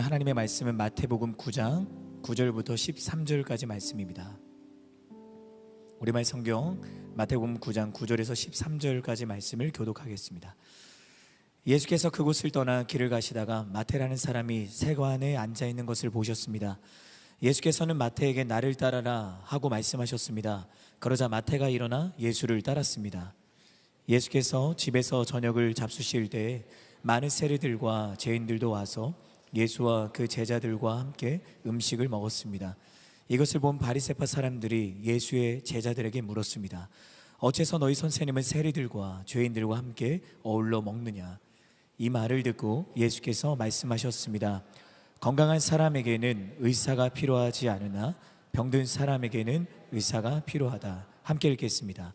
하나님의 말씀은 마태복음 9장 9절부터 13절까지 말씀입니다. 우리말 성경 마태복음 9장 9절에서 13절까지 말씀을 교독하겠습니다. 예수께서 그곳을 떠나 길을 가시다가 마태라는 사람이 세관에 앉아 있는 것을 보셨습니다. 예수께서는 마태에게 나를 따라라 하고 말씀하셨습니다. 그러자 마태가 일어나 예수를 따랐습니다. 예수께서 집에서 저녁을 잡수실 때에 많은 세리들과 죄인들도 와서 예수와 그 제자들과 함께 음식을 먹었습니다. 이것을 본 바리새파 사람들이 예수의 제자들에게 물었습니다. 어째서 너희 선생님은 세리들과 죄인들과 함께 어울러 먹느냐? 이 말을 듣고 예수께서 말씀하셨습니다. 건강한 사람에게는 의사가 필요하지 않으나 병든 사람에게는 의사가 필요하다. 함께 읽겠습니다.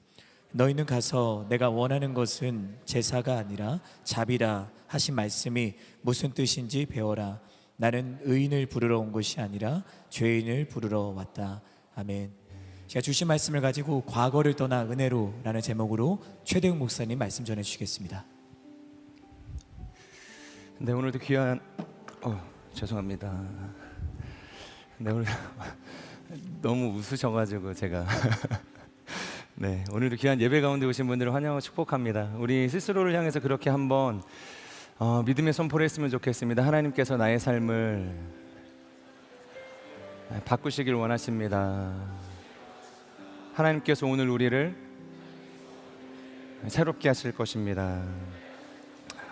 너희는 가서 내가 원하는 것은 제사가 아니라 자비라 하신 말씀이 무슨 뜻인지 배워라. 나는 의인을 부르러 온 것이 아니라 죄인을 부르러 왔다. 아멘. 제가 주신 말씀을 가지고 과거를 떠나 은혜로라는 제목으로 최대웅 목사님 말씀 전해주시겠습니다. 네, 오늘도 귀한 죄송합니다. 네, 오늘 너무 웃으셔가지고 제가 네, 오늘도 귀한 예배 가운데 오신 분들을 환영하고 축복합니다. 우리 스스로를 향해서 그렇게 한번 믿음의 선포를 했으면 좋겠습니다. 하나님께서 나의 삶을 바꾸시길 원하십니다. 하나님께서 오늘 우리를 새롭게 하실 것입니다.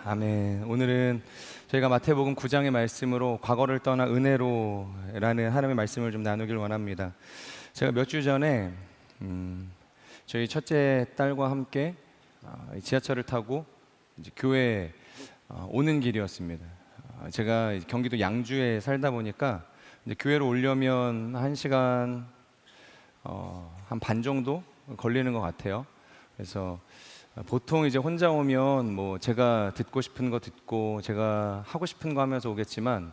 아멘. 오늘은 저희가 마태복음 9장의 말씀으로 과거를 떠나 은혜로라는 하나님의 말씀을 좀 나누길 원합니다. 제가 몇 주 전에 저희 첫째 딸과 함께 지하철을 타고 이제 교회에 오는 길이었습니다. 제가 경기도 양주에 살다 보니까 이제 교회로 오려면 1시간 한 반 정도 걸리는 것 같아요. 그래서 보통 이제 혼자 오면 뭐 제가 듣고 싶은 거 듣고 제가 하고 싶은 거 하면서 오겠지만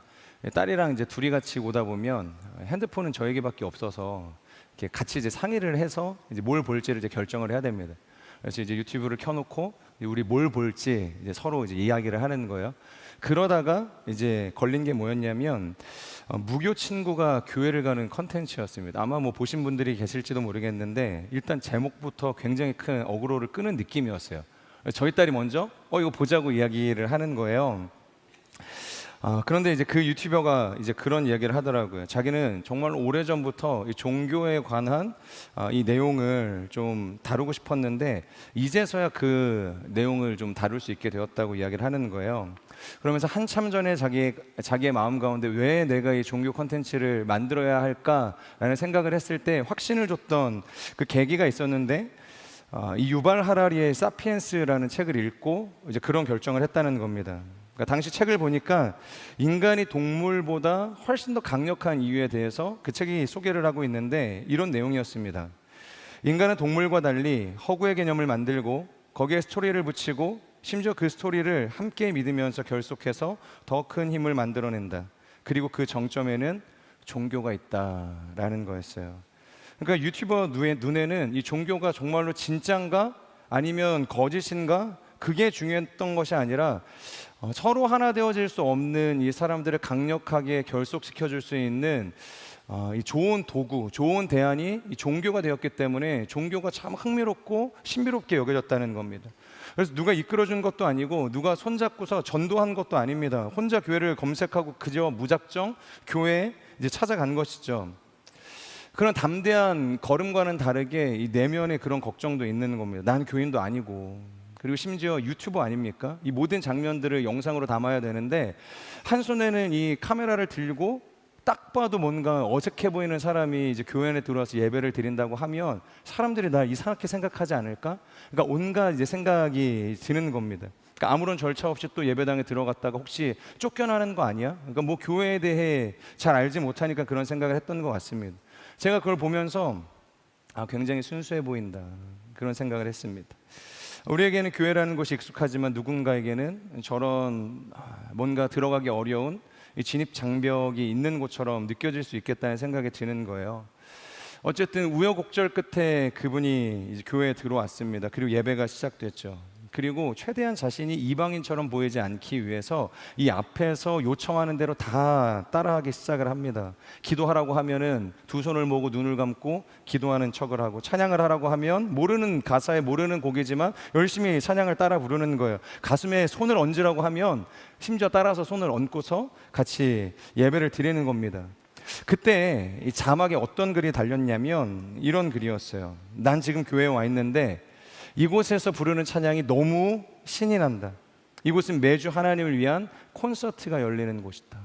딸이랑 이제 둘이 같이 오다 보면 핸드폰은 저에게밖에 없어서 이렇게 같이 이제 상의를 해서 이제 뭘 볼지를 이제 결정을 해야 됩니다. 그래서 이제 유튜브를 켜놓고 우리 뭘 볼지 이제 서로 이제 이야기를 하는 거예요. 그러다가 이제 걸린 게 뭐였냐면 무교 친구가 교회를 가는 컨텐츠였습니다. 아마 뭐 보신 분들이 계실지도 모르겠는데 일단 제목부터 굉장히 큰 어그로를 끄는 느낌이었어요. 저희 딸이 먼저 이거 보자고 이야기를 하는 거예요. 그런데 이제 그 유튜버가 이제 그런 이야기를 하더라고요. 자기는 정말 오래전부터 이 종교에 관한 이 내용을 좀 다루고 싶었는데 이제서야 그 내용을 좀 다룰 수 있게 되었다고 이야기를 하는 거예요. 그러면서 한참 전에 자기의 마음 가운데 왜 내가 이 종교 콘텐츠를 만들어야 할까라는 생각을 했을 때 확신을 줬던 그 계기가 있었는데 이 유발 하라리의 사피엔스라는 책을 읽고 이제 그런 결정을 했다는 겁니다. 그러니까 당시 책을 보니까 인간이 동물보다 훨씬 더 강력한 이유에 대해서 그 책이 소개를 하고 있는데 이런 내용이었습니다. 인간은 동물과 달리 허구의 개념을 만들고 거기에 스토리를 붙이고 심지어 그 스토리를 함께 믿으면서 결속해서 더 큰 힘을 만들어낸다. 그리고 그 정점에는 종교가 있다라는 거였어요. 그러니까 유튜버 눈에는 이 종교가 정말로 진짠가 아니면 거짓인가 그게 중요했던 것이 아니라 서로 하나 되어질 수 없는 이 사람들을 강력하게 결속시켜 줄 수 있는 이 좋은 도구, 좋은 대안이 이 종교가 되었기 때문에 종교가 참 흥미롭고 신비롭게 여겨졌다는 겁니다. 그래서 누가 이끌어준 것도 아니고 누가 손잡고서 전도한 것도 아닙니다. 혼자 교회를 검색하고 그저 무작정 교회에 이제 찾아간 것이죠. 그런 담대한 걸음과는 다르게 이 내면에 그런 걱정도 있는 겁니다. 난 교인도 아니고 그리고 심지어 유튜버 아닙니까? 이 모든 장면들을 영상으로 담아야 되는데 한 손에는 이 카메라를 들고 딱 봐도 뭔가 어색해 보이는 사람이 이제 교회 안에 들어와서 예배를 드린다고 하면 사람들이 날 이상하게 생각하지 않을까? 그러니까 온갖 이제 생각이 드는 겁니다. 그러니까 아무런 절차 없이 또 예배당에 들어갔다가 혹시 쫓겨나는 거 아니야? 그러니까 뭐 교회에 대해 잘 알지 못하니까 그런 생각을 했던 것 같습니다. 제가 그걸 보면서 굉장히 순수해 보인다 그런 생각을 했습니다. 우리에게는 교회라는 곳이 익숙하지만 누군가에게는 저런 뭔가 들어가기 어려운 이 진입 장벽이 있는 곳처럼 느껴질 수 있겠다는 생각이 드는 거예요. 어쨌든 우여곡절 끝에 그분이 이제 교회에 들어왔습니다. 그리고 예배가 시작됐죠. 그리고 최대한 자신이 이방인처럼 보이지 않기 위해서 이 앞에서 요청하는 대로 다 따라하기 시작을 합니다. 기도하라고 하면은 두 손을 모으고 눈을 감고 기도하는 척을 하고, 찬양을 하라고 하면 모르는 가사에 모르는 곡이지만 열심히 찬양을 따라 부르는 거예요. 가슴에 손을 얹으라고 하면 심지어 따라서 손을 얹고서 같이 예배를 드리는 겁니다. 그때 이 자막에 어떤 글이 달렸냐면 이런 글이었어요. 난 지금 교회에 와 있는데 이곳에서 부르는 찬양이 너무 신이 난다. 이곳은 매주 하나님을 위한 콘서트가 열리는 곳이다.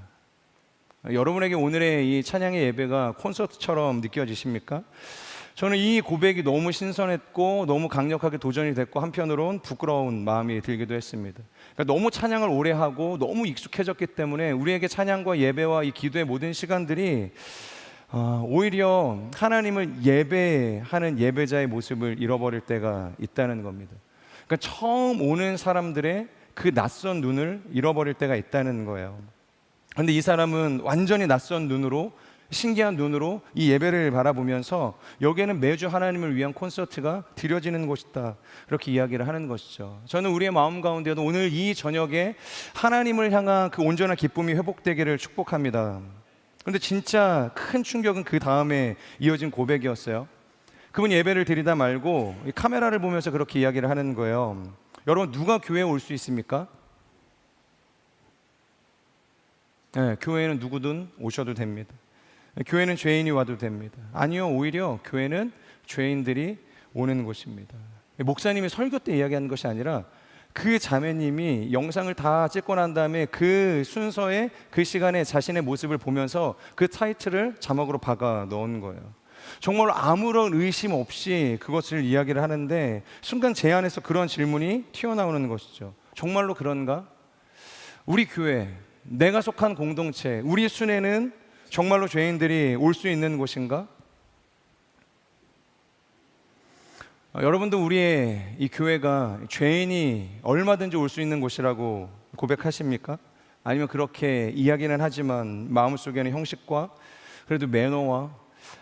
여러분에게 오늘의 이 찬양의 예배가 콘서트처럼 느껴지십니까? 저는 이 고백이 너무 신선했고 너무 강력하게 도전이 됐고, 한편으론 부끄러운 마음이 들기도 했습니다. 그러니까 너무 찬양을 오래 하고 너무 익숙해졌기 때문에 우리에게 찬양과 예배와 이 기도의 모든 시간들이 오히려 하나님을 예배하는 예배자의 모습을 잃어버릴 때가 있다는 겁니다. 그러니까 처음 오는 사람들의 그 낯선 눈을 잃어버릴 때가 있다는 거예요. 그런데 이 사람은 완전히 낯선 눈으로, 신기한 눈으로 이 예배를 바라보면서 여기에는 매주 하나님을 위한 콘서트가 드려지는 곳이다, 그렇게 이야기를 하는 것이죠. 저는 우리의 마음 가운데도 오늘 이 저녁에 하나님을 향한 그 온전한 기쁨이 회복되기를 축복합니다. 그런데 진짜 큰 충격은 그 다음에 이어진 고백이었어요. 그분 예배를 드리다 말고 카메라를 보면서 그렇게 이야기를 하는 거예요. 여러분, 누가 교회에 올 수 있습니까? 네, 교회에는 누구든 오셔도 됩니다. 교회는 죄인이 와도 됩니다. 아니요, 오히려 교회는 죄인들이 오는 곳입니다. 목사님이 설교 때 이야기하는 것이 아니라 그 자매님이 영상을 다 찍고 난 다음에 그 순서에 그 시간에 자신의 모습을 보면서 그 타이틀을 자막으로 박아 넣은 거예요. 정말 아무런 의심 없이 그것을 이야기를 하는데 순간 제 안에서 그런 질문이 튀어나오는 것이죠. 정말로 그런가? 우리 교회, 내가 속한 공동체, 우리 순회는 정말로 죄인들이 올 수 있는 곳인가? 여러분도 우리의 이 교회가 죄인이 얼마든지 올 수 있는 곳이라고 고백하십니까? 아니면 그렇게 이야기는 하지만 마음속에는 형식과 그래도 매너와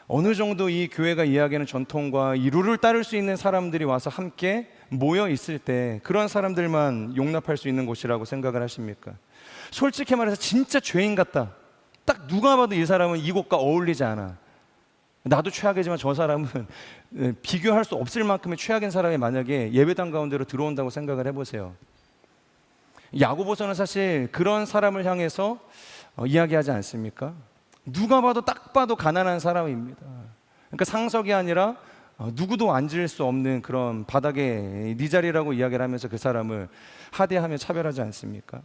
어느 정도 이 교회가 이야기하는 전통과 이 룰을 따를 수 있는 사람들이 와서 함께 모여 있을 때 그런 사람들만 용납할 수 있는 곳이라고 생각을 하십니까? 솔직히 말해서 진짜 죄인 같다, 딱 누가 봐도 이 사람은 이곳과 어울리지 않아, 나도 최악이지만 저 사람은 비교할 수 없을 만큼의 최악인 사람이 만약에 예배당 가운데로 들어온다고 생각을 해보세요. 야고보서는 사실 그런 사람을 향해서 이야기하지 않습니까? 누가 봐도 딱 봐도 가난한 사람입니다. 그러니까 상석이 아니라 누구도 앉을 수 없는 그런 바닥에 네 자리라고 이야기를 하면서 그 사람을 하대하며 차별하지 않습니까?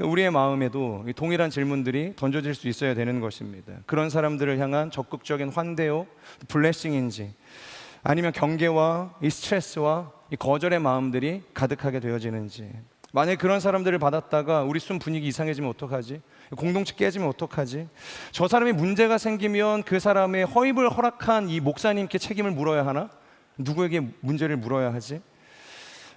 우리의 마음에도 동일한 질문들이 던져질 수 있어야 되는 것입니다. 그런 사람들을 향한 적극적인 환대요, 블레싱인지 아니면 경계와 이 스트레스와 이 거절의 마음들이 가득하게 되어지는지. 만약에 그런 사람들을 받았다가 우리 순 분위기 이상해지면 어떡하지? 공동체 깨지면 어떡하지? 저 사람이 문제가 생기면 그 사람의 허입을 허락한 이 목사님께 책임을 물어야 하나? 누구에게 문제를 물어야 하지?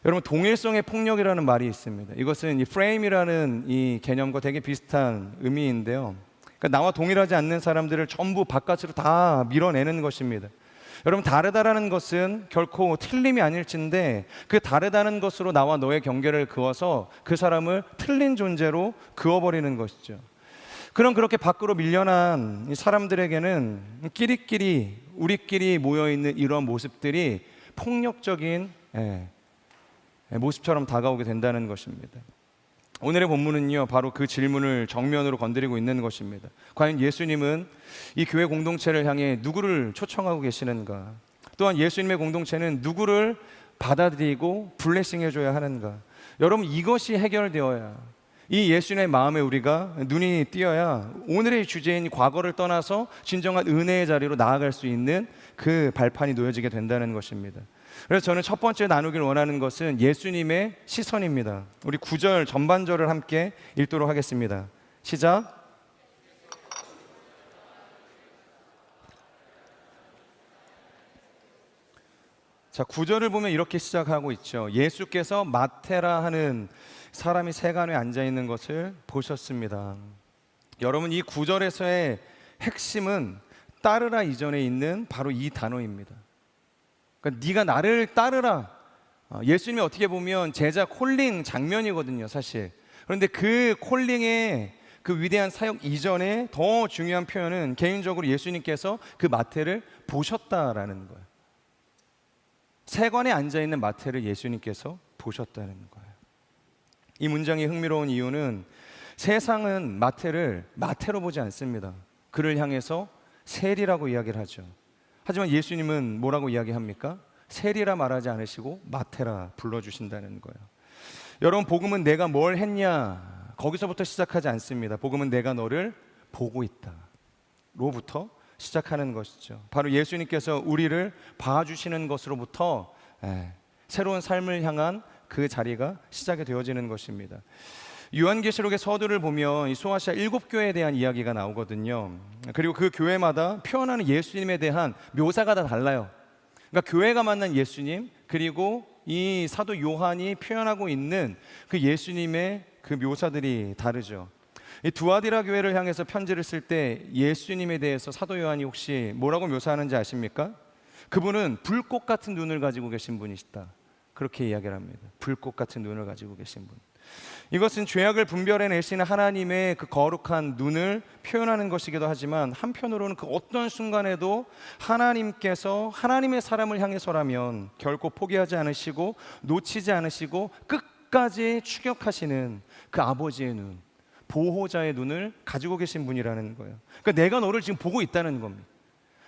여러분, 동일성의 폭력이라는 말이 있습니다. 이것은 이 프레임이라는 이 개념과 되게 비슷한 의미인데요. 그러니까 나와 동일하지 않는 사람들을 전부 바깥으로 다 밀어내는 것입니다. 여러분, 다르다라는 것은 결코 틀림이 아닐진데 그 다르다는 것으로 나와 너의 경계를 그어서 그 사람을 틀린 존재로 그어버리는 것이죠. 그럼 그렇게 밖으로 밀려난 이 사람들에게는 끼리끼리 우리끼리 모여있는 이런 모습들이 폭력적인 모습처럼 다가오게 된다는 것입니다. 오늘의 본문은요, 바로 그 질문을 정면으로 건드리고 있는 것입니다. 과연 예수님은 이 교회 공동체를 향해 누구를 초청하고 계시는가? 또한 예수님의 공동체는 누구를 받아들이고 블레싱 해줘야 하는가? 여러분, 이것이 해결되어야, 이 예수님의 마음에 우리가 눈이 띄어야 오늘의 주제인 과거를 떠나서 진정한 은혜의 자리로 나아갈 수 있는 그 발판이 놓여지게 된다는 것입니다. 그래서 저는 첫 번째 나누길 원하는 것은 예수님의 시선입니다. 우리 9절 전반절을 함께 읽도록 하겠습니다. 시작. 자, 9절을 보면 이렇게 시작하고 있죠. 예수께서 마테라 하는 사람이 세간에 앉아 있는 것을 보셨습니다. 여러분, 이 9절에서의 핵심은 따르라 이전에 있는 바로 이 단어입니다. 그러니까 네가 나를 따르라, 예수님이 어떻게 보면 제자 콜링 장면이거든요, 사실. 그런데 그 콜링의 그 위대한 사역 이전에 더 중요한 표현은 개인적으로 예수님께서 그 마태를 보셨다라는 거예요. 세관에 앉아있는 마태를 예수님께서 보셨다는 거예요. 이 문장이 흥미로운 이유는 세상은 마태를 마태로 보지 않습니다. 그를 향해서 세리라고 이야기를 하죠. 하지만 예수님은 뭐라고 이야기합니까? 세리라 말하지 않으시고 마태라 불러주신다는 거예요. 여러분, 복음은 내가 뭘 했냐 거기서부터 시작하지 않습니다. 복음은 내가 너를 보고 있다 로부터 시작하는 것이죠. 바로 예수님께서 우리를 봐주시는 것으로부터 새로운 삶을 향한 그 자리가 시작이 되어지는 것입니다. 요한계시록의 서두를 보면 이 소아시아 7교회에 대한 이야기가 나오거든요. 그리고 그 교회마다 표현하는 예수님에 대한 묘사가 다 달라요. 그러니까 교회가 만난 예수님, 그리고 이 사도 요한이 표현하고 있는 그 예수님의 그 묘사들이 다르죠. 이 두아디라 교회를 향해서 편지를 쓸 때 예수님에 대해서 사도 요한이 혹시 뭐라고 묘사하는지 아십니까? 그분은 불꽃 같은 눈을 가지고 계신 분이시다, 그렇게 이야기를 합니다. 불꽃 같은 눈을 가지고 계신 분. 이것은 죄악을 분별해내시는 하나님의 그 거룩한 눈을 표현하는 것이기도 하지만, 한편으로는 그 어떤 순간에도 하나님께서 하나님의 사람을 향해서라면 결코 포기하지 않으시고 놓치지 않으시고 끝까지 추격하시는 그 아버지의 눈, 보호자의 눈을 가지고 계신 분이라는 거예요. 그러니까 내가 너를 지금 보고 있다는 겁니다.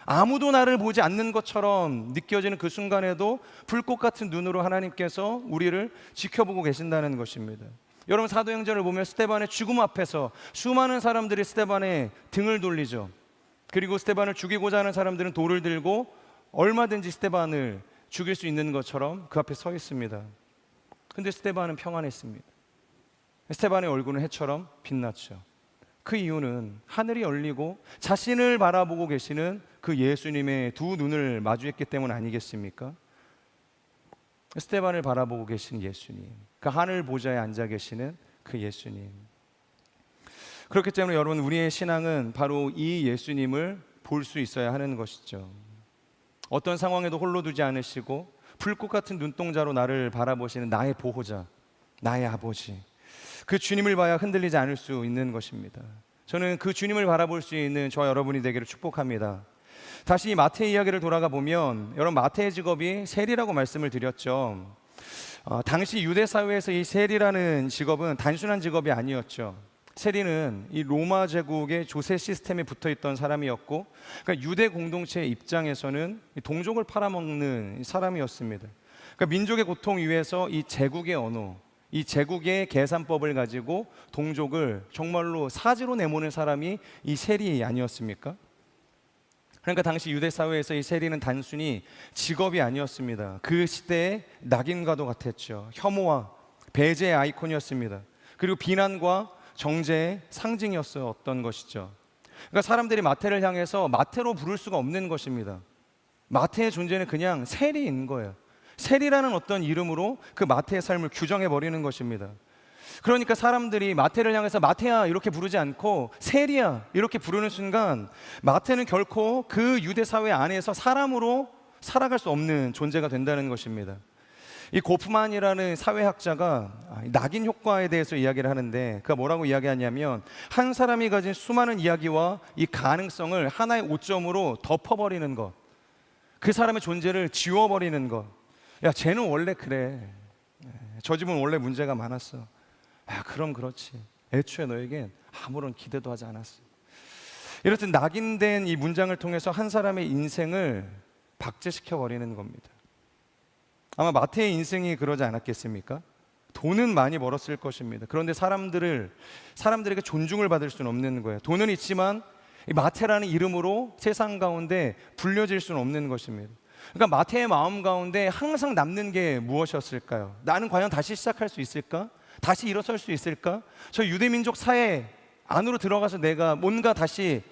아무도 나를 보지 않는 것처럼 느껴지는 그 순간에도 불꽃 같은 눈으로 하나님께서 우리를 지켜보고 계신다는 것입니다. 여러분, 사도행전을 보면 스데반의 죽음 앞에서 수많은 사람들이 스데반의 등을 돌리죠. 그리고 스데반을 죽이고자 하는 사람들은 돌을 들고 얼마든지 스데반을 죽일 수 있는 것처럼 그 앞에 서 있습니다. 근데 스데반은 평안했습니다. 스데반의 얼굴은 해처럼 빛났죠. 그 이유는 하늘이 열리고 자신을 바라보고 계시는 그 예수님의 두 눈을 마주했기 때문 아니겠습니까? 스데반을 바라보고 계신 예수님, 그 하늘 보좌에 앉아 계시는 그 예수님. 그렇기 때문에 여러분, 우리의 신앙은 바로 이 예수님을 볼 수 있어야 하는 것이죠. 어떤 상황에도 홀로 두지 않으시고 불꽃 같은 눈동자로 나를 바라보시는 나의 보호자, 나의 아버지, 그 주님을 봐야 흔들리지 않을 수 있는 것입니다. 저는 그 주님을 바라볼 수 있는 저 여러분이 되기를 축복합니다. 다시 이 마태의 이야기를 돌아가 보면, 여러분, 마태의 직업이 세리라고 말씀을 드렸죠. 당시 유대 사회에서 이 세리라는 직업은 단순한 직업이 아니었죠. 세리는 이 로마 제국의 조세 시스템에 붙어 있던 사람이었고, 그러니까 유대 공동체의 입장에서는 동족을 팔아먹는 사람이었습니다. 그러니까 민족의 고통 위에서 이 제국의 언어, 이 제국의 계산법을 가지고 동족을 정말로 사지로 내모는 사람이 이 세리 아니었습니까? 그러니까 당시 유대 사회에서 이 세리는 단순히 직업이 아니었습니다. 그 시대의 낙인과도 같았죠. 혐오와 배제의 아이콘이었습니다. 그리고 비난과 정죄의 상징이었던 것이죠. 그러니까 사람들이 마태를 향해서 마태로 부를 수가 없는 것입니다. 마태의 존재는 그냥 세리인 거예요. 세리라는 어떤 이름으로 그 마태의 삶을 규정해 버리는 것입니다. 그러니까 사람들이 마태를 향해서 마태야 이렇게 부르지 않고 세리야 이렇게 부르는 순간, 마태는 결코 그 유대 사회 안에서 사람으로 살아갈 수 없는 존재가 된다는 것입니다. 이 고프만이라는 사회학자가 낙인 효과에 대해서 이야기를 하는데, 그가 뭐라고 이야기하냐면, 한 사람이 가진 수많은 이야기와 이 가능성을 하나의 오점으로 덮어버리는 것, 그 사람의 존재를 지워버리는 것. 야, 쟤는 원래 그래, 저 집은 원래 문제가 많았어. 야, 그럼 그렇지, 애초에 너에겐 아무런 기대도 하지 않았어. 이렇듯 낙인된 이 문장을 통해서 한 사람의 인생을 박제시켜 버리는 겁니다. 아마 마태의 인생이 그러지 않았겠습니까? 돈은 많이 벌었을 것입니다. 그런데 사람들에게 존중을 받을 수는 없는 거예요. 돈은 있지만 이 마태라는 이름으로 세상 가운데 불려질 수는 없는 것입니다. 그러니까 마태의 마음 가운데 항상 남는 게 무엇이었을까요? 나는 과연 다시 시작할 수 있을까? 다시 일어설 수 있을까? 저 유대민족 사회 안으로 들어가서 내가 뭔가 다시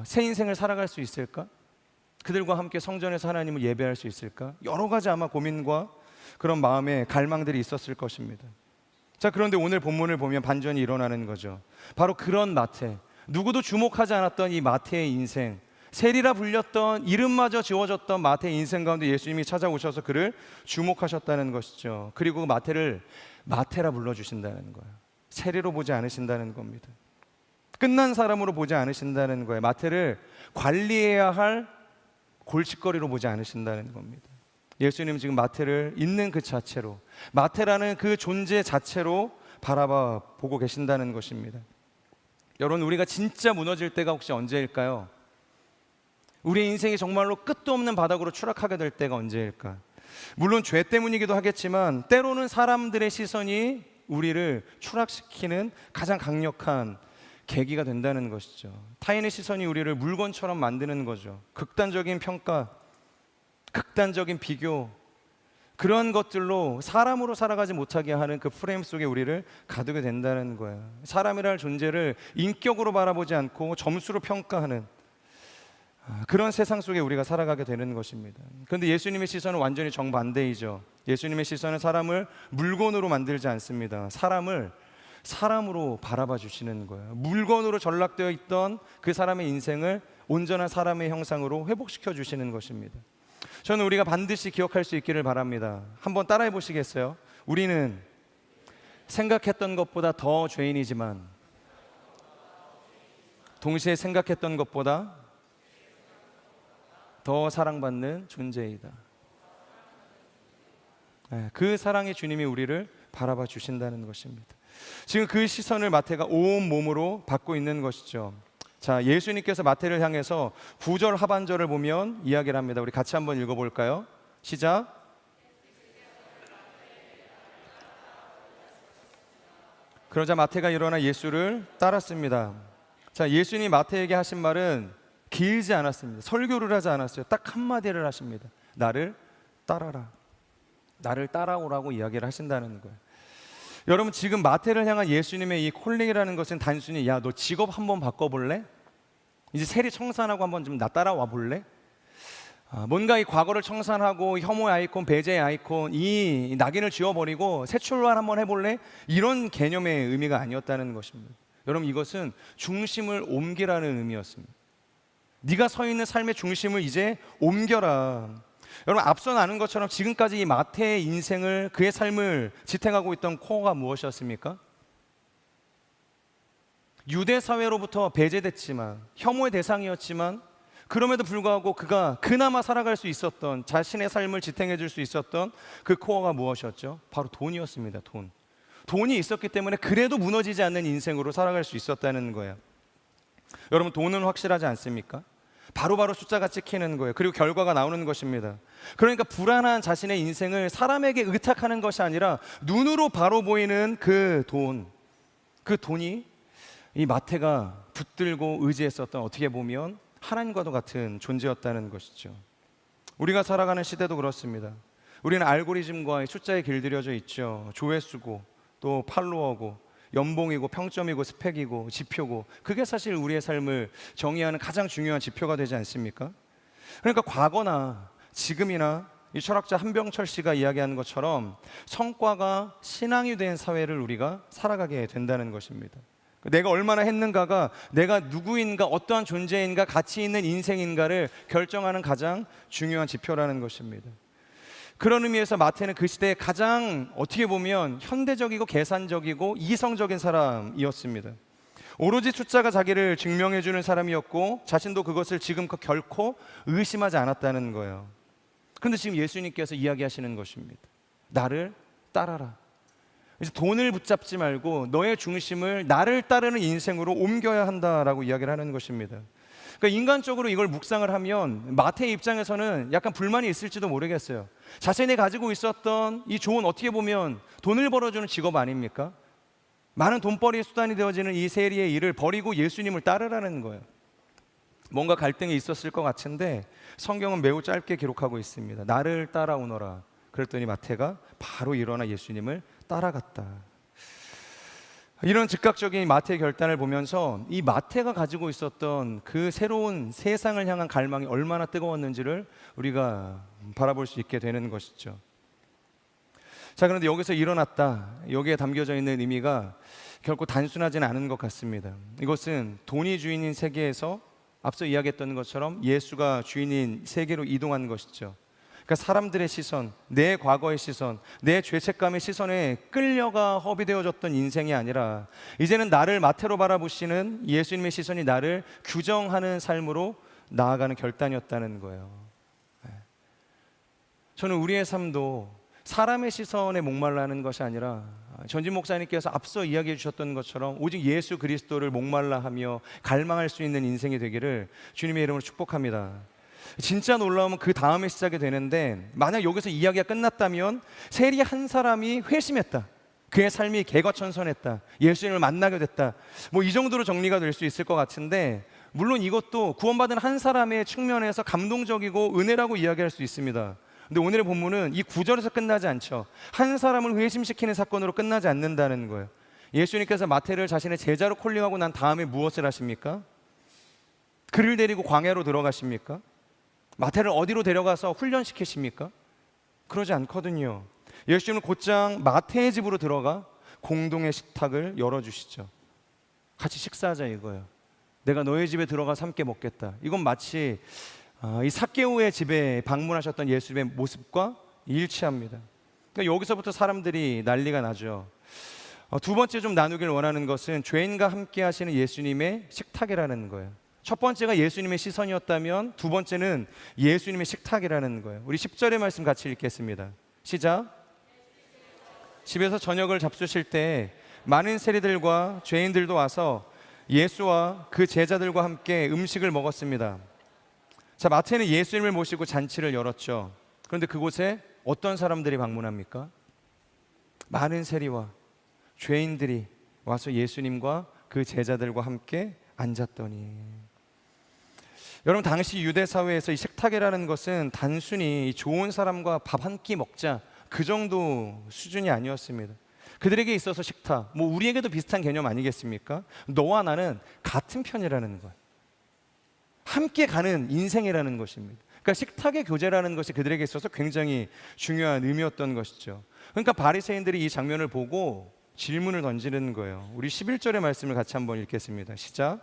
새 인생을 살아갈 수 있을까? 그들과 함께 성전에서 하나님을 예배할 수 있을까? 여러 가지 아마 고민과 그런 마음의 갈망들이 있었을 것입니다. 자, 그런데 오늘 본문을 보면 반전이 일어나는 거죠. 바로 그런 마태, 누구도 주목하지 않았던 이 마태의 인생, 세리라 불렸던 이름마저 지워졌던 마태의 인생 가운데 예수님이 찾아오셔서 그를 주목하셨다는 것이죠. 그리고 그 마태를 마태라 불러주신다는 거예요. 세리로 보지 않으신다는 겁니다. 끝난 사람으로 보지 않으신다는 거예요. 마태를 관리해야 할 골칫거리로 보지 않으신다는 겁니다. 예수님 지금 마태를 있는 그 자체로, 마태라는 그 존재 자체로 바라봐 보고 계신다는 것입니다. 여러분, 우리가 진짜 무너질 때가 혹시 언제일까요? 우리의 인생이 정말로 끝도 없는 바닥으로 추락하게 될 때가 언제일까? 물론 죄 때문이기도 하겠지만 때로는 사람들의 시선이 우리를 추락시키는 가장 강력한 계기가 된다는 것이죠. 타인의 시선이 우리를 물건처럼 만드는 거죠. 극단적인 평가, 극단적인 비교, 그런 것들로 사람으로 살아가지 못하게 하는 그 프레임 속에 우리를 가두게 된다는 거예요. 사람이라는 존재를 인격으로 바라보지 않고 점수로 평가하는 그런 세상 속에 우리가 살아가게 되는 것입니다. 그런데 예수님의 시선은 완전히 정반대이죠. 예수님의 시선은 사람을 물건으로 만들지 않습니다. 사람을 사람으로 바라봐 주시는 거예요. 물건으로 전락되어 있던 그 사람의 인생을 온전한 사람의 형상으로 회복시켜 주시는 것입니다. 저는 우리가 반드시 기억할 수 있기를 바랍니다. 한번 따라해 보시겠어요? 우리는 생각했던 것보다 더 죄인이지만 동시에 생각했던 것보다 더 사랑받는 존재이다. 그 사랑의 주님이 우리를 바라봐 주신다는 것입니다. 지금 그 시선을 마태가 온 몸으로 받고 있는 것이죠. 자, 예수님께서 마태를 향해서 9절 하반절을 보면 이야기를 합니다. 우리 같이 한번 읽어볼까요? 시작. 그러자 마태가 일어나 예수를 따랐습니다. 자, 예수님이 마태에게 하신 말은 길지 않았습니다. 설교를 하지 않았어요. 딱 한마디를 하십니다. 나를 따라라. 나를 따라오라고 이야기를 하신다는 거예요. 여러분, 지금 마태를 향한 예수님의 이 콜링이라는 것은 단순히 야, 너 직업 한번 바꿔볼래? 이제 세리 청산하고 한번 좀 나 따라와 볼래? 뭔가 이 과거를 청산하고 혐오의 아이콘, 배제의 아이콘, 이 낙인을 지워버리고 새 출발 한번 해볼래? 이런 개념의 의미가 아니었다는 것입니다. 여러분, 이것은 중심을 옮기라는 의미였습니다. 네가 서 있는 삶의 중심을 이제 옮겨라. 여러분, 앞서 나눈 것처럼 지금까지 이 마태의 인생을, 그의 삶을 지탱하고 있던 코어가 무엇이었습니까? 유대 사회로부터 배제됐지만, 혐오의 대상이었지만, 그럼에도 불구하고 그가 그나마 살아갈 수 있었던, 자신의 삶을 지탱해 줄 수 있었던 그 코어가 무엇이었죠? 바로 돈이었습니다. 돈이 있었기 때문에 그래도 무너지지 않는 인생으로 살아갈 수 있었다는 거예요. 여러분, 돈은 확실하지 않습니까? 바로바로 숫자가 찍히는 거예요. 그리고 결과가 나오는 것입니다. 그러니까 불안한 자신의 인생을 사람에게 의탁하는 것이 아니라 눈으로 바로 보이는 그 돈이 이 마태가 붙들고 의지했었던, 어떻게 보면 하나님과도 같은 존재였다는 것이죠. 우리가 살아가는 시대도 그렇습니다. 우리는 알고리즘과 숫자에 길들여져 있죠. 조회수고 또 팔로워고 연봉이고 평점이고 스펙이고 지표고, 그게 사실 우리의 삶을 정의하는 가장 중요한 지표가 되지 않습니까? 그러니까 과거나 지금이나 이 철학자 한병철 씨가 이야기하는 것처럼 성과가 신앙이 된 사회를 우리가 살아가게 된다는 것입니다. 내가 얼마나 했는가가 내가 누구인가, 어떠한 존재인가, 가치 있는 인생인가를 결정하는 가장 중요한 지표라는 것입니다. 그런 의미에서 마태는 그 시대에 가장 어떻게 보면 현대적이고 계산적이고 이성적인 사람이었습니다. 오로지 숫자가 자기를 증명해주는 사람이었고 자신도 그것을 지금껏 결코 의심하지 않았다는 거예요. 그런데 지금 예수님께서 이야기하시는 것입니다. 나를 따라라. 이제 돈을 붙잡지 말고 너의 중심을 나를 따르는 인생으로 옮겨야 한다라고 이야기를 하는 것입니다. 그러니까 인간적으로 이걸 묵상을 하면 마태의 입장에서는 약간 불만이 있을지도 모르겠어요. 자신이 가지고 있었던 이 좋은, 어떻게 보면 돈을 벌어주는 직업 아닙니까? 많은 돈벌이의 수단이 되어지는 이 세리의 일을 버리고 예수님을 따르라는 거예요. 뭔가 갈등이 있었을 것 같은데 성경은 매우 짧게 기록하고 있습니다. 나를 따라오너라. 그랬더니 마태가 바로 일어나 예수님을 따라갔다. 이런 즉각적인 마태의 결단을 보면서 이 마태가 가지고 있었던 그 새로운 세상을 향한 갈망이 얼마나 뜨거웠는지를 우리가 바라볼 수 있게 되는 것이죠. 자, 그런데 여기서 일어났다, 여기에 담겨져 있는 의미가 결코 단순하지는 않은 것 같습니다. 이것은 돈이 주인인 세계에서 앞서 이야기했던 것처럼 예수가 주인인 세계로 이동한 것이죠. 그러니까 사람들의 시선, 내 과거의 시선, 내 죄책감의 시선에 끌려가 허비되어졌던 인생이 아니라 이제는 나를 마태로 바라보시는 예수님의 시선이 나를 규정하는 삶으로 나아가는 결단이었다는 거예요. 저는 우리의 삶도 사람의 시선에 목말라는 것이 아니라 전진 목사님께서 앞서 이야기해 주셨던 것처럼 오직 예수 그리스도를 목말라 하며 갈망할 수 있는 인생이 되기를 주님의 이름으로 축복합니다. 진짜 놀라움은 그 다음에 시작이 되는데, 만약 여기서 이야기가 끝났다면 세리 한 사람이 회심했다, 그의 삶이 개과천선했다, 예수님을 만나게 됐다, 뭐 이 정도로 정리가 될 수 있을 것 같은데, 물론 이것도 구원받은 한 사람의 측면에서 감동적이고 은혜라고 이야기할 수 있습니다. 근데 오늘의 본문은 이 9절에서 끝나지 않죠. 한 사람을 회심시키는 사건으로 끝나지 않는다는 거예요. 예수님께서 마태를 자신의 제자로 콜링하고 난 다음에 무엇을 하십니까? 그를 데리고 광야로 들어가십니까? 마태를 어디로 데려가서 훈련시키십니까? 그러지 않거든요. 예수님은 곧장 마태의 집으로 들어가 공동의 식탁을 열어주시죠. 같이 식사하자 이거예요. 내가 너의 집에 들어가서 함께 먹겠다. 이건 마치 이 삭개오의 집에 방문하셨던 예수님의 모습과 일치합니다. 그러니까 여기서부터 사람들이 난리가 나죠. 두 번째 좀 나누길 원하는 것은 죄인과 함께 하시는 예수님의 식탁이라는 거예요. 첫 번째가 예수님의 시선이었다면 두 번째는 예수님의 식탁이라는 거예요. 우리 10절의 말씀 같이 읽겠습니다. 시작. 집에서 저녁을 잡수실 때 많은 세리들과 죄인들도 와서 예수와 그 제자들과 함께 음식을 먹었습니다. 자, 마태는 예수님을 모시고 잔치를 열었죠. 그런데 그곳에 어떤 사람들이 방문합니까? 많은 세리와 죄인들이 와서 예수님과 그 제자들과 함께 앉았더니, 여러분 당시 유대 사회에서 이 식탁이라는 것은 단순히 좋은 사람과 밥 한 끼 먹자 그 정도 수준이 아니었습니다. 그들에게 있어서 식탁, 뭐 우리에게도 비슷한 개념 아니겠습니까? 너와 나는 같은 편이라는 것, 함께 가는 인생이라는 것입니다. 그러니까 식탁의 교제라는 것이 그들에게 있어서 굉장히 중요한 의미였던 것이죠. 그러니까 바리새인들이 이 장면을 보고 질문을 던지는 거예요. 우리 11절의 말씀을 같이 한번 읽겠습니다. 시작.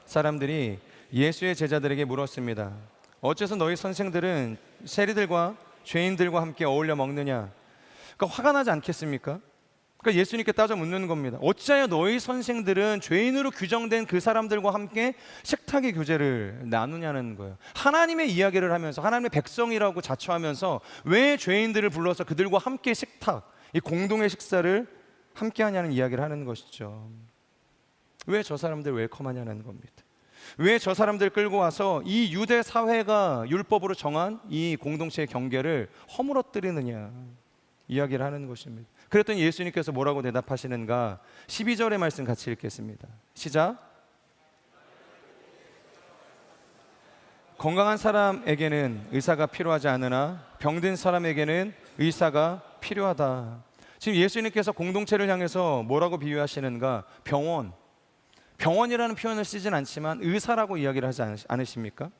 사람들이 예수의 제자들에게 물었습니다. 어째서 너희 선생들은 세리들과 죄인들과 함께 어울려 먹느냐? 그러니까 화가 나지 않겠습니까? 그러니까 예수님께 따져 묻는 겁니다. 어찌하여 너희 선생들은 죄인으로 규정된 그 사람들과 함께 식탁의 교제를 나누냐는 거예요. 하나님의 이야기를 하면서 하나님의 백성이라고 자처하면서 왜 죄인들을 불러서 그들과 함께 식탁, 이 공동의 식사를 함께 하냐는 이야기를 하는 것이죠. 왜 저 사람들 웰컴하냐는 겁니다. 왜 저 사람들 끌고 와서 이 유대 사회가 율법으로 정한 이 공동체의 경계를 허물어뜨리느냐 이야기를 하는 것입니다. 그랬더니 예수님께서 뭐라고 대답하시는가? 12절의 말씀 같이 읽겠습니다. 시작. 건강한 사람에게는 의사가 필요하지 않으나 병든 사람에게는 의사가 필요하다. 지금 예수님께서 공동체를 향해서 뭐라고 비유하시는가? 병원이라는 표현을 쓰진 않지만 의사라고 이야기를 하지 않으십니까?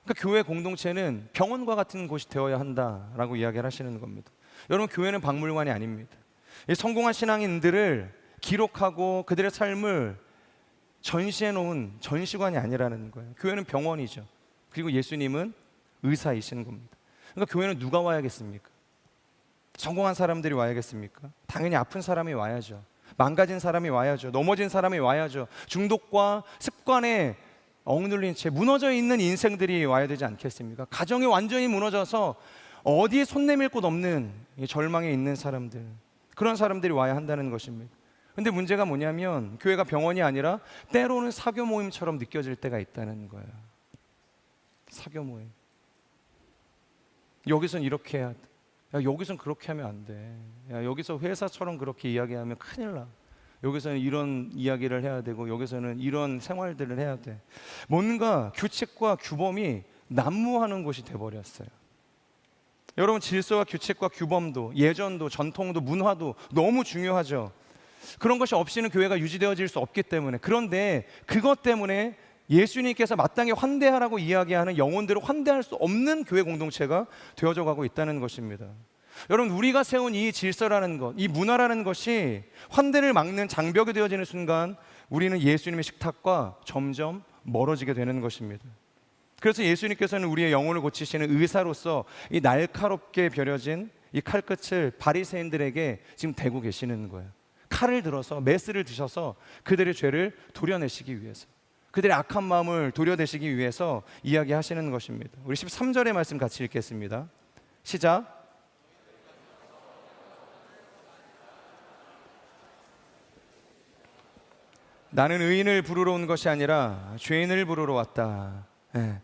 그러니까 교회 공동체는 병원과 같은 곳이 되어야 한다라고 이야기를 하시는 겁니다. 여러분, 교회는 박물관이 아닙니다. 이 성공한 신앙인들을 기록하고 그들의 삶을 전시해 놓은 전시관이 아니라는 거예요. 교회는 병원이죠. 그리고 예수님은 의사이신 겁니다. 그러니까 교회는 누가 와야겠습니까? 성공한 사람들이 와야겠습니까? 당연히 아픈 사람이 와야죠. 망가진 사람이 와야죠. 넘어진 사람이 와야죠. 중독과 습관에 억눌린 채 무너져 있는 인생들이 와야 되지 않겠습니까? 가정이 완전히 무너져서 어디에 손 내밀 곳 없는 절망에 있는 사람들, 그런 사람들이 와야 한다는 것입니다. 근데 문제가 뭐냐면 교회가 병원이 아니라 때로는 사교 모임처럼 느껴질 때가 있다는 거예요. 사교 모임. 여기선 이렇게 해야 돼. 야, 여기선 그렇게 하면 안 돼. 야, 여기서 회사처럼 그렇게 이야기하면 큰일 나. 여기서는 이런 이야기를 해야 되고 여기서는 이런 생활들을 해야 돼. 뭔가 규칙과 규범이 난무하는 곳이 돼버렸어요. 여러분, 질서와 규칙과 규범도, 예전도, 전통도, 문화도 너무 중요하죠. 그런 것이 없이는 교회가 유지되어질 수 없기 때문에. 그런데 그것 때문에 예수님께서 마땅히 환대하라고 이야기하는 영혼들을 환대할 수 없는 교회 공동체가 되어져 가고 있다는 것입니다. 여러분, 우리가 세운 이 질서라는 것, 이 문화라는 것이 환대를 막는 장벽이 되어지는 순간 우리는 예수님의 식탁과 점점 멀어지게 되는 것입니다. 그래서 예수님께서는 우리의 영혼을 고치시는 의사로서 이 날카롭게 벼려진 이 칼끝을 바리새인들에게 지금 대고 계시는 거예요. 칼을 들어서, 메스를 드셔서 그들의 죄를 도려내시기 위해서, 그들의 악한 마음을 도려내시기 위해서 이야기하시는 것입니다. 우리 13절의 말씀 같이 읽겠습니다. 시작. 나는 의인을 부르러 온 것이 아니라 죄인을 부르러 왔다. 네.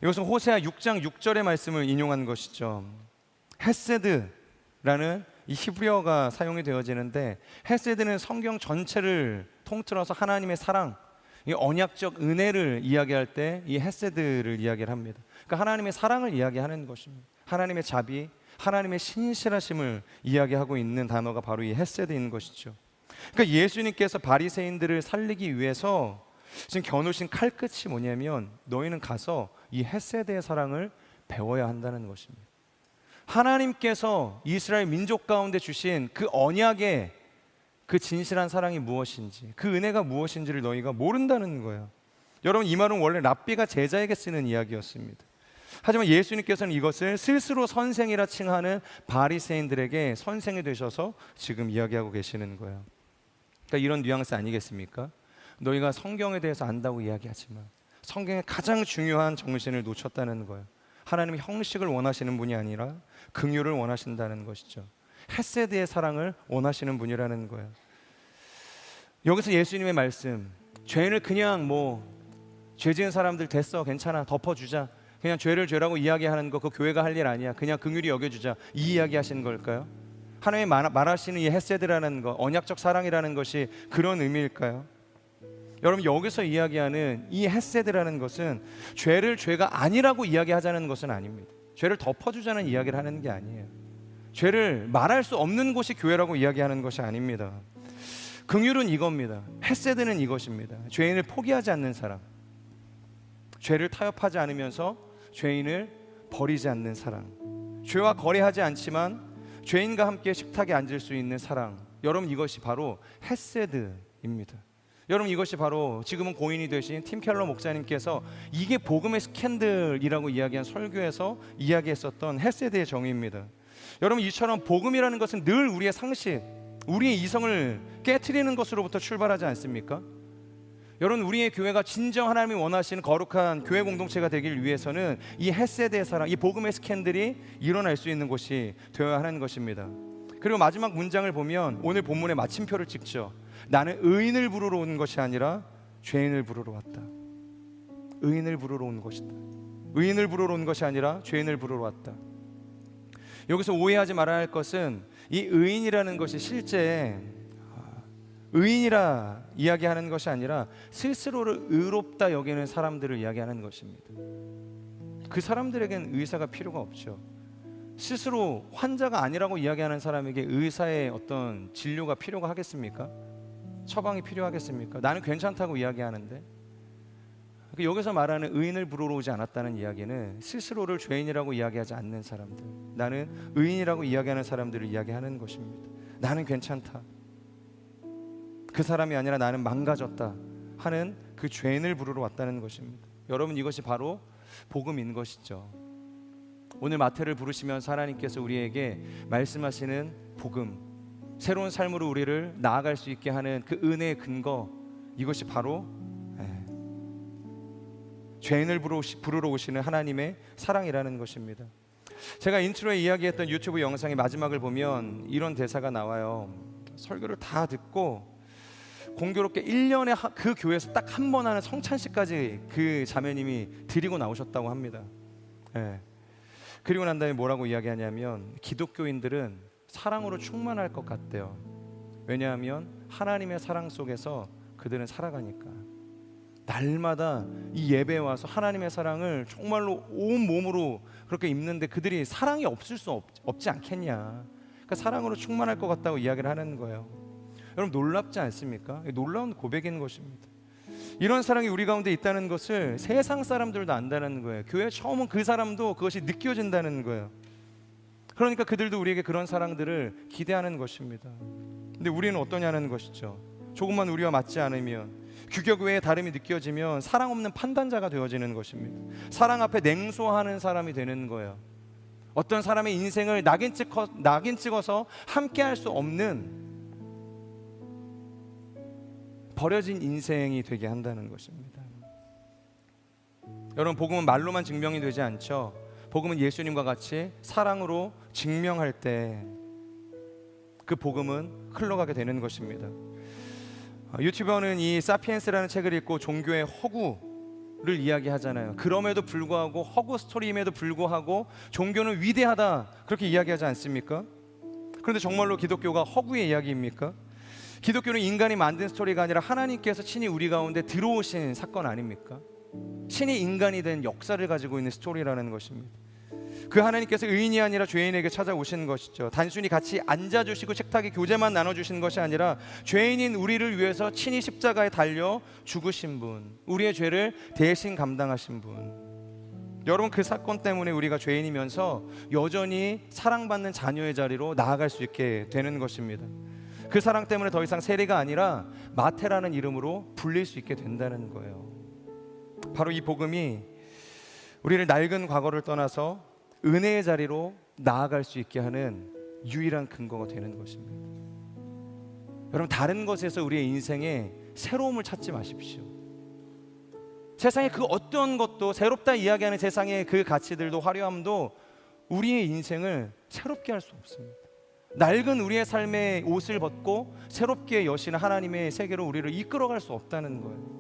이것은 호세아 6장 6절의 말씀을 인용한 것이죠. 헤세드라는 이 히브리어가 사용이 되어지는데, 헤세드는 성경 전체를 통틀어서 하나님의 사랑, 이 언약적 은혜를 이야기할 때 이 헤세드를 이야기를 합니다. 그러니까 하나님의 사랑을 이야기하는 것입니다. 하나님의 자비, 하나님의 신실하심을 이야기하고 있는 단어가 바로 이 헤세드인 것이죠. 그러니까 예수님께서 바리새인들을 살리기 위해서 지금 겨누신 칼끝이 뭐냐면, 너희는 가서 이 헤세드의 사랑을 배워야 한다는 것입니다. 하나님께서 이스라엘 민족 가운데 주신 그 언약의 그 진실한 사랑이 무엇인지, 그 은혜가 무엇인지를 너희가 모른다는 거예요. 여러분, 이 말은 원래 랍비가 제자에게 쓰는 이야기였습니다. 하지만 예수님께서는 이것을 스스로 선생이라 칭하는 바리새인들에게 선생이 되셔서 지금 이야기하고 계시는 거예요. 그러니까 이런 뉘앙스 아니겠습니까? 너희가 성경에 대해서 안다고 이야기하지만 성경의 가장 중요한 정신을 놓쳤다는 거예요. 하나님이 형식을 원하시는 분이 아니라 긍휼을 원하신다는 것이죠. 헤세드의 사랑을 원하시는 분이라는 거예요. 여기서 예수님의 말씀, 죄인을 그냥 죄 지은 사람들 됐어, 괜찮아, 덮어주자, 그냥 죄를 죄라고 이야기하는 거, 그 교회가 할 일 아니야, 그냥 긍휼히 여겨주자, 이 이야기 하시는 걸까요? 하나님이 말하시는 이 헤세드라는 것, 언약적 사랑이라는 것이 그런 의미일까요? 여러분, 여기서 이야기하는 이 헤세드라는 것은 죄를 죄가 아니라고 이야기하자는 것은 아닙니다. 죄를 덮어주자는 이야기를 하는 게 아니에요. 죄를 말할 수 없는 곳이 교회라고 이야기하는 것이 아닙니다. 긍휼은 이겁니다. 헤세드는 이것입니다. 죄인을 포기하지 않는 사랑, 죄를 타협하지 않으면서 죄인을 버리지 않는 사랑, 죄와 거래하지 않지만 죄인과 함께 식탁에 앉을 수 있는 사랑. 여러분, 이것이 바로 헤세드입니다. 여러분, 이것이 바로 지금은 고인이 되신 팀 켈러 목사님께서 이게 복음의 스캔들이라고 이야기한 설교에서 이야기했었던 헤세드의 정의입니다. 여러분, 이처럼 복음이라는 것은 늘 우리의 상식, 우리의 이성을 깨트리는 것으로부터 출발하지 않습니까? 여러분, 우리의 교회가 진정 하나님이 원하시는 거룩한 교회 공동체가 되길 위해서는 이 헤세드의 사랑, 이 복음의 스캔들이 일어날 수 있는 곳이 되어야 하는 것입니다. 그리고 마지막 문장을 보면 오늘 본문의 마침표를 찍죠. 나는 의인을 부르러 온 것이 아니라 죄인을 부르러 왔다. 의인을 부르러 온 것이다. 의인을 부르러 온 것이 아니라 죄인을 부르러 왔다. 여기서 오해하지 말아야 할 것은 이 의인이라는 것이 실제 의인이라 이야기하는 것이 아니라 스스로를 의롭다 여기는 사람들을 이야기하는 것입니다. 그 사람들에겐 의사가 필요가 없죠. 스스로 환자가 아니라고 이야기하는 사람에게 의사의 어떤 진료가 필요가 하겠습니까? 처방이 필요하겠습니까? 나는 괜찮다고 이야기하는데. 여기서 말하는 의인을 부르러 오지 않았다는 이야기는 스스로를 죄인이라고 이야기하지 않는 사람들, 나는 의인이라고 이야기하는 사람들을 이야기하는 것입니다. 나는 괜찮다, 그 사람이 아니라 나는 망가졌다 하는 그 죄인을 부르러 왔다는 것입니다. 여러분, 이것이 바로 복음인 것이죠. 오늘 마태를 부르시면서 하나님께서 우리에게 말씀하시는 복음, 새로운 삶으로 우리를 나아갈 수 있게 하는 그 은혜의 근거, 이것이 바로 죄인을 부르러 오시는 하나님의 사랑이라는 것입니다. 제가 인트로에 이야기했던 유튜브 영상의 마지막을 보면 이런 대사가 나와요. 설교를 다 듣고 공교롭게 1년에 그 교회에서 딱 한 번 하는 성찬식까지 그 자매님이 드리고 나오셨다고 합니다. 그리고 난 다음에 뭐라고 이야기하냐면, 기독교인들은 사랑으로 충만할 것 같대요. 왜냐하면 하나님의 사랑 속에서 그들은 살아가니까. 날마다 이 예배에 와서 하나님의 사랑을 정말로 온 몸으로 그렇게 입는데 그들이 사랑이 없을 수 없지 않겠냐. 그러니까 사랑으로 충만할 것 같다고 이야기를 하는 거예요. 여러분, 놀랍지 않습니까? 놀라운 고백인 것입니다. 이런 사랑이 우리 가운데 있다는 것을 세상 사람들도 안다는 거예요. 교회 처음 온 그 사람도 그것이 느껴진다는 거예요. 그러니까 그들도 우리에게 그런 사랑들을 기대하는 것입니다. 근데 우리는 어떠냐는 것이죠. 조금만 우리와 맞지 않으면, 규격 외에 다름이 느껴지면 사랑 없는 판단자가 되어지는 것입니다. 사랑 앞에 냉소하는 사람이 되는 거예요. 어떤 사람의 인생을 낙인 찍어서 함께 할 수 없는 버려진 인생이 되게 한다는 것입니다. 여러분, 복음은 말로만 증명이 되지 않죠. 복음은 예수님과 같이 사랑으로 증명할 때 그 복음은 흘러가게 되는 것입니다. 유튜버는 이 사피엔스라는 책을 읽고 종교의 허구를 이야기하잖아요. 그럼에도 불구하고, 허구 스토리임에도 불구하고 종교는 위대하다, 그렇게 이야기하지 않습니까? 그런데 정말로 기독교가 허구의 이야기입니까? 기독교는 인간이 만든 스토리가 아니라 하나님께서 친히 우리 가운데 들어오신 사건 아닙니까? 신이 인간이 된 역사를 가지고 있는 스토리라는 것입니다. 그 하나님께서 의인이 아니라 죄인에게 찾아오신 것이죠. 단순히 같이 앉아주시고 식탁에 교제만 나눠주신 것이 아니라 죄인인 우리를 위해서 친히 십자가에 달려 죽으신 분, 우리의 죄를 대신 감당하신 분. 여러분, 그 사건 때문에 우리가 죄인이면서 여전히 사랑받는 자녀의 자리로 나아갈 수 있게 되는 것입니다. 그 사랑 때문에 더 이상 세리가 아니라 마태라는 이름으로 불릴 수 있게 된다는 거예요. 바로 이 복음이 우리를 낡은 과거를 떠나서 은혜의 자리로 나아갈 수 있게 하는 유일한 근거가 되는 것입니다. 여러분, 다른 것에서 우리의 인생에 새로움을 찾지 마십시오. 세상의 그 어떤 것도, 새롭다 이야기하는 세상의 그 가치들도 화려함도 우리의 인생을 새롭게 할 수 없습니다. 낡은 우리의 삶의 옷을 벗고 새롭게 여시는 하나님의 세계로 우리를 이끌어갈 수 없다는 거예요.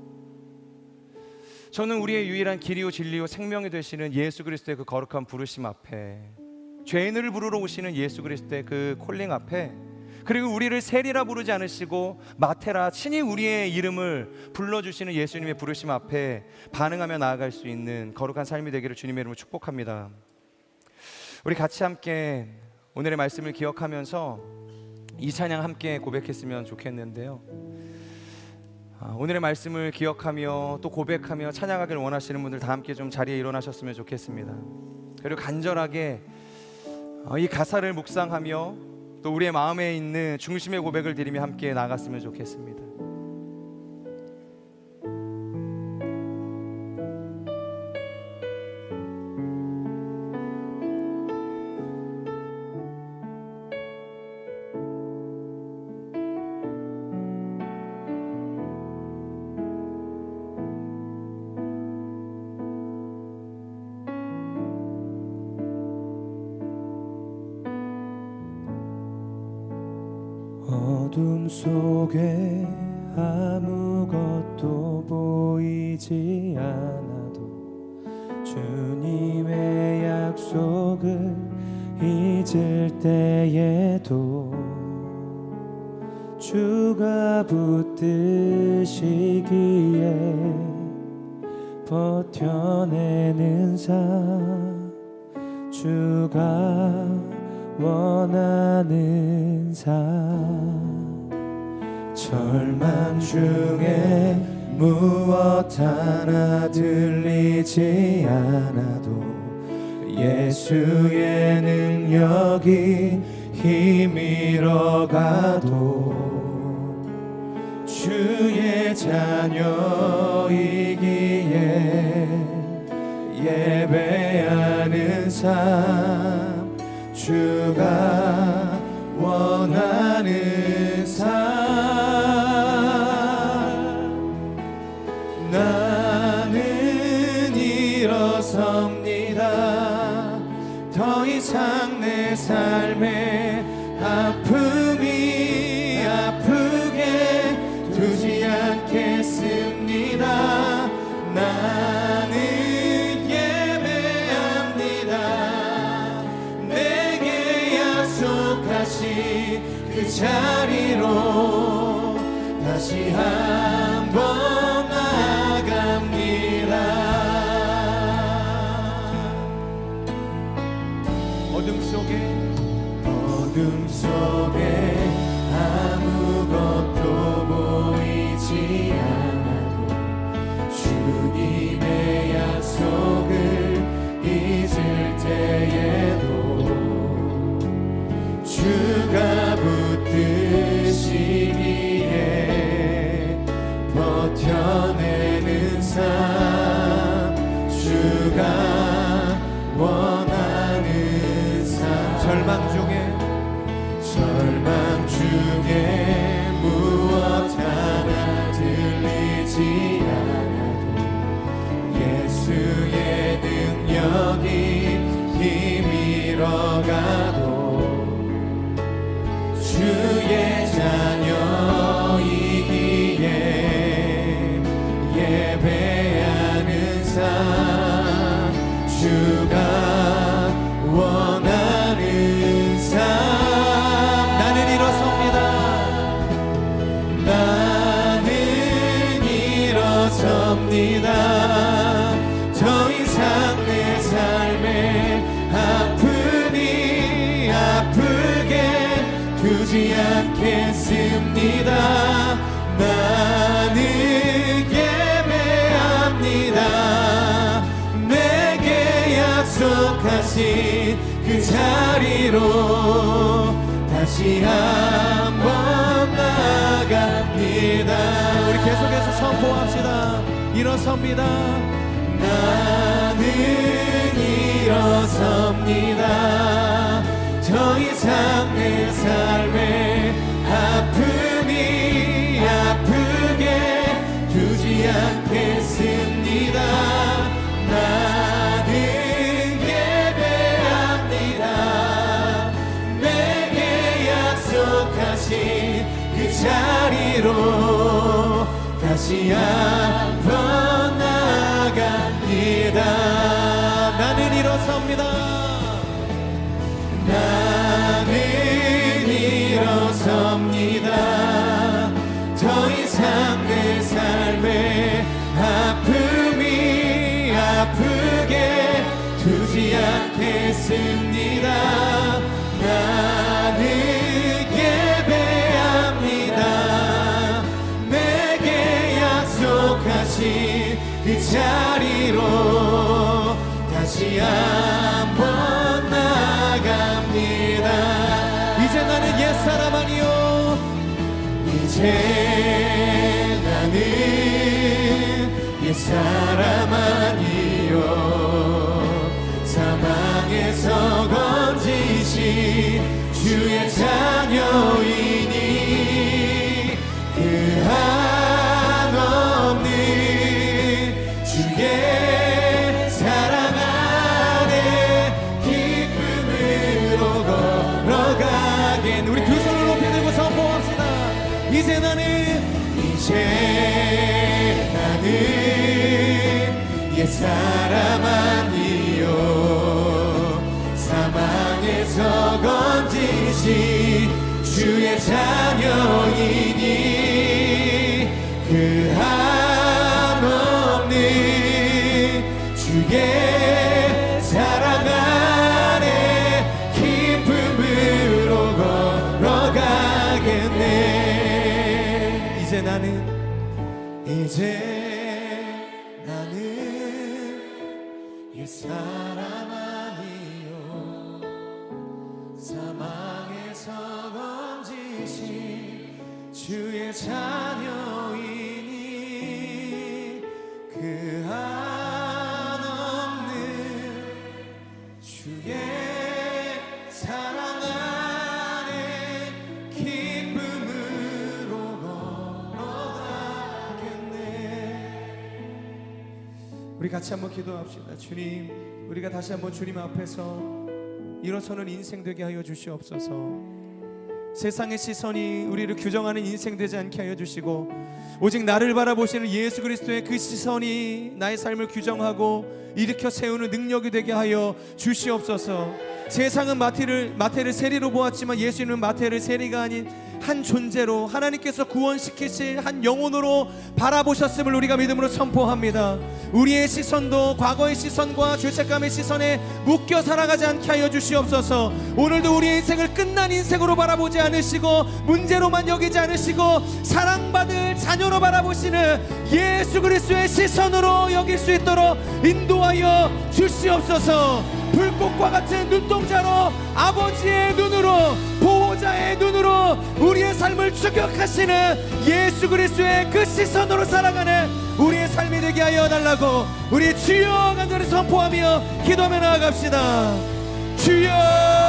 저는 우리의 유일한 길이요 진리요 생명이 되시는 예수 그리스도의 그 거룩한 부르심 앞에, 죄인을 부르러 오시는 예수 그리스도의 그 콜링 앞에, 그리고 우리를 세리라 부르지 않으시고 마테라, 친히 우리의 이름을 불러주시는 예수님의 부르심 앞에 반응하며 나아갈 수 있는 거룩한 삶이 되기를 주님의 이름으로 축복합니다. 우리 같이 함께 오늘의 말씀을 기억하면서 이 찬양 함께 고백했으면 좋겠는데요. 오늘의 말씀을 기억하며 또 고백하며 찬양하기를 원하시는 분들 다 함께 좀 자리에 일어나셨으면 좋겠습니다. 그리고 간절하게 이 가사를 묵상하며 또 우리의 마음에 있는 중심의 고백을 드리며 함께 나갔으면 좋겠습니다. 어둠 속에 아무것도 보이지 않아도 주님의 약속을 잊을 때에도 주가 붙드시기에 버텨내는 삶, 주가 원하는 삶. 절망 중에 무엇 하나 들리지 않아도 예수의 능력이 힘이러 가도 주의 자녀이기에 예배하는 삶, 주가 원하는 삶. 나는 일어섭니다. 더 이상 내 삶에 아픔이 아프게 두지 않겠습니다. 나는 그 자리로 다시 한번 나아갑니다. 어둠 속에 아무것도 보이지 않아도 주님의 약속을 잊을 때에도 주가 원하는 삶 절망 중에 무엇 하나 들리지 않아도 예수의 능력이 힘이러가도 주의 자녀이기에 예배하는 삶 주가 원하는 삶 나는 일어섭니다 더 이상 내 삶에 아프니 아프게 두지 않겠습니다 나는 예배합니다 내게 약속하신 그 자리로 다시 한번 나갑니다 우리 계속해서 선포합시다 일어섭니다 나는 일어섭니다 더 이상 내 삶에 아프니 아프게 두지 않겠습니다 나는 예배합니다 내게 약속하신 그 자리로 다시 한번 나갑니다 나는 일어섭니다 나는 일어섭니다 더 이상 내 삶에 아픔이 아프게 두지 않겠습니다 나는 예배합니다 내게 약속하신 그 자리로 다시 한번 나갑니다 이제 나는 옛사람 아니요 이제 나는 옛사람 아니요 사망에서 건지신 주의 자녀이니 그 한없는 주의 사랑 안에 기쁨으로 걸어가긴 우리 두 손을 높이 들고 선포합시다 이제 나는 옛사람 아니요 사망에서 건지신 주의 자녀이니 그 한없는 주의 사랑 안에 기쁨으로 걸어가겠네 이제 나는 옛사람 아니요 사망에서 건지신 주의 자녀이니 그 한없는 주의 사랑 안에 기쁨으로 걸어가겠네 우리 같이 한번 기도합시다 주님 우리가 다시 한번 주님 앞에서 일어서는 인생 되게 하여 주시옵소서 세상의 시선이 우리를 규정하는 인생 되지 않게 하여 주시고 오직 나를 바라보시는 예수 그리스도의 그 시선이 나의 삶을 규정하고 일으켜 세우는 능력이 되게 하여 주시옵소서 세상은 마태를 세리로 보았지만 예수님은 마태를 세리가 아닌 한 존재로 하나님께서 구원시키실 한 영혼으로 바라보셨음을 우리가 믿음으로 선포합니다 우리의 시선도 과거의 시선과 죄책감의 시선에 묶여 살아가지 않게 하여 주시옵소서 오늘도 우리의 인생을 끝난 인생으로 바라보지 않으시고 문제로만 여기지 않으시고 사랑받을 자녀로 바라보시는 예수 그리스도의 시선으로 여길 수 있도록 인도하여 주시옵소서 불꽃과 같은 눈동자로 아버지의 눈으로 보호자의 눈으로 우리의 삶을 추격하시는 예수 그리스도의 그 시선으로 살아가는 우리의 삶이 되게 하여 달라고 우리 주여 간절히 선포하며 기도하며 나아갑시다. 주여